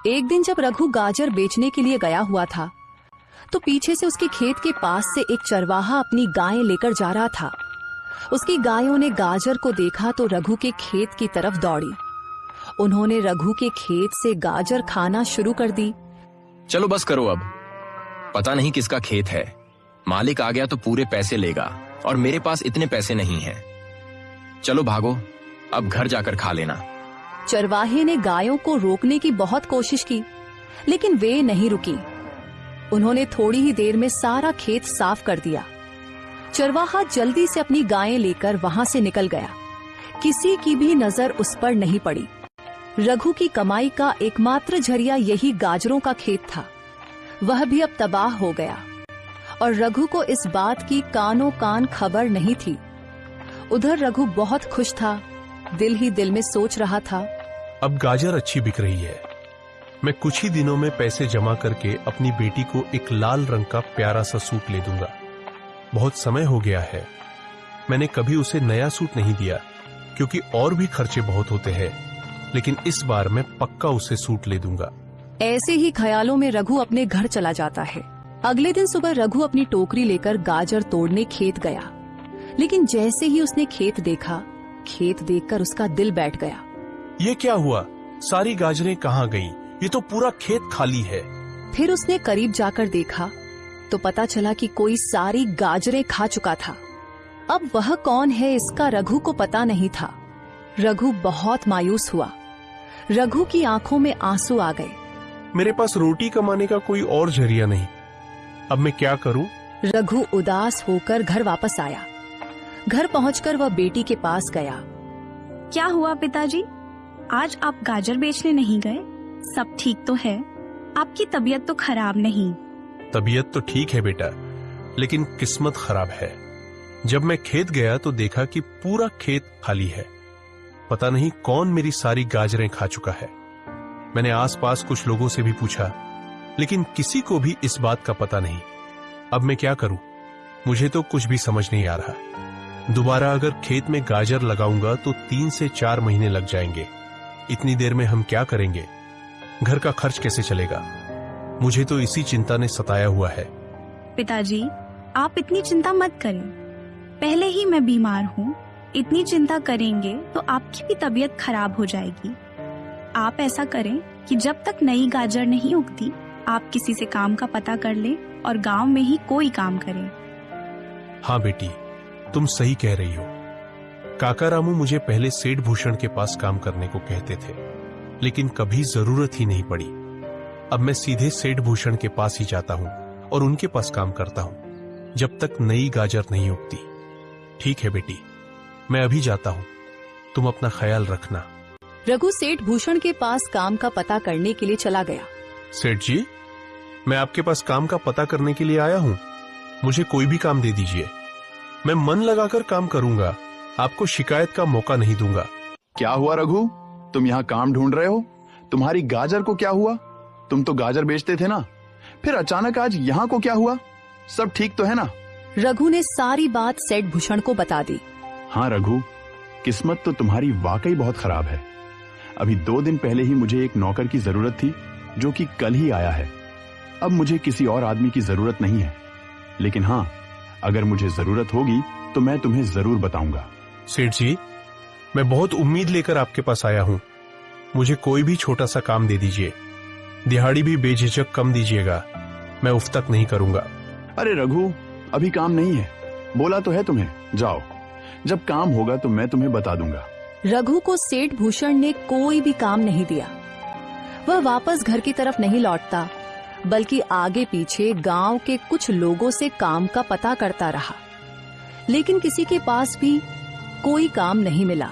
एक दिन जब रघु गाजर बेचने के लिए गया हुआ था तो पीछे से उसके खेत के पास से एक चरवाहा अपनी गायें लेकर जा रहा था। उसकी गायों ने गाजर को देखा तो रघु के खेत की तरफ दौड़ी। उन्होंने रघु के खेत से गाजर खाना शुरू कर दी। चलो बस करो अब, पता नहीं किसका खेत है, मालिक आ गया तो पूरे पैसे लेगा और मेरे पास इतने पैसे नहीं हैं। चलो भागो, अब घर जाकर खा लेना। चरवाहे ने गायों को रोकने की बहुत कोशिश की, लेकिन वे नहीं रुकी। उन्होंने थोड़ी ही देर में सारा खेत साफ कर दिया। चरवाहा जल्दी से अपनी गायें लेकर वहां से निकल गया। किसी की भी नजर उस पर नहीं पड़ी। रघु की कमाई का एकमात्र जरिया यही गाजरों का खेत था। वह भी अब तबाह हो गया और रघु को इस बात की कानों कान खबर नहीं थी। उधर रघु बहुत खुश था, दिल ही दिल में सोच रहा था, अब गाजर अच्छी बिक रही है। मैं कुछ ही दिनों में पैसे जमा करके अपनी बेटी को एक लाल रंग का प्यारा सा सूट ले दूंगा। बहुत समय हो गया है, मैंने कभी उसे नया सूट नहीं दिया क्योंकि और भी खर्चे बहुत होते हैं, लेकिन इस बार मैं पक्का उसे सूट ले दूंगा। ऐसे ही ख्यालों में रघु अपने घर चला जाता है। अगले दिन सुबह रघु अपनी टोकरी लेकर गाजर तोड़ने खेत गया, लेकिन जैसे ही उसने खेत देखा, खेत देखकर उसका दिल बैठ गया। ये क्या हुआ? सारी गाजरें कहाँ गईं? ये तो पूरा खेत खाली है। फिर उसने करीब जाकर देखा तो पता चला कि कोई सारी गाजरें खा चुका था। अब वह कौन है इसका रघु को पता नहीं था। रघु बहुत मायूस हुआ। रघु की आंखों में आंसू आ गए। मेरे पास रोटी कमाने का कोई और जरिया नहीं, अब मैं क्या करूं? रघु उदास होकर घर वापस आया। घर पहुंचकर वह बेटी के पास गया। क्या हुआ पिताजी, आज आप गाजर बेचने नहीं गए? सब ठीक तो है? आपकी तबीयत तो खराब नहीं? तबीयत तो ठीक है बेटा, लेकिन किस्मत खराब है। जब मैं खेत गया तो देखा कि पूरा खेत खाली है। पता नहीं कौन मेरी सारी गाजरें खा चुका है। मैंने आसपास कुछ लोगों से भी पूछा, लेकिन किसी को भी इस बात का पता नहीं। अब मैं क्या करूं? मुझे तो कुछ भी समझ नहीं आ रहा। दोबारा अगर खेत में गाजर लगाऊंगा तो 3 से 4 महीने लग जाएंगे। इतनी देर में हम क्या करेंगे? घर का खर्च कैसे चलेगा? मुझे तो इसी चिंता ने सताया हुआ है। पिताजी, आप इतनी चिंता मत करें। पहले ही मैं बीमार हूँ, इतनी चिंता करेंगे तो आपकी भी तबीयत खराब हो जाएगी। आप ऐसा करें कि जब तक नई गाजर नहीं उगती, आप किसी से काम का पता कर लें और गांव में ही कोई काम करें। हाँ बेटी, तुम सही कह रही हो। काका रामू मुझे पहले सेठ भूषण के पास काम करने को कहते थे, लेकिन कभी जरूरत ही नहीं पड़ी। अब मैं सीधे सेठ भूषण के पास ही जाता हूँ और उनके पास काम करता हूँ जब तक नई गाजर नहीं उगती। ठीक है बेटी, मैं अभी जाता हूँ, तुम अपना ख्याल रखना। रघु सेठ भूषण के पास काम का पता करने के लिए चला गया। सेठ जी, मैं आपके पास काम का पता करने के लिए आया हूँ। मुझे कोई भी काम दे दीजिए, मैं मन लगाकर काम करूंगा। आपको शिकायत का मौका नहीं दूंगा। क्या हुआ रघु, तुम यहाँ काम ढूंढ रहे हो? तुम्हारी गाजर को क्या हुआ? तुम तो गाजर बेचते थे ना, फिर अचानक आज यहाँ को क्या हुआ? सब ठीक तो है ना? रघु ने सारी बात सेठ भूषण को बता दी। हाँ रघु, किस्मत तो तुम्हारी वाकई बहुत खराब है। अभी 2 दिन पहले ही मुझे एक नौकर की जरूरत थी, जो कि कल ही आया है। अब मुझे किसी और आदमी की जरूरत नहीं है, लेकिन हाँ, अगर मुझे जरूरत होगी तो मैं तुम्हें जरूर बताऊंगा। सेठ जी, मैं बहुत उम्मीद लेकर आपके पास आया हूँ। मुझे कोई भी छोटा सा काम दे दीजिए। दिहाड़ी भी बेझिझक कम दीजिएगा, मैं उफ तक नहीं करूंगा। अरे रघु, अभी काम नहीं है, बोला तो है तुम्हें। जाओ, जब काम होगा तो मैं तुम्हें बता दूंगा। रघु को सेठ भूषण ने कोई भी काम नहीं दिया। वह वापस घर की तरफ नहीं लौटता, बल्कि आगे पीछे गांव के कुछ लोगों से काम का पता करता रहा, लेकिन किसी के पास भी कोई काम नहीं मिला।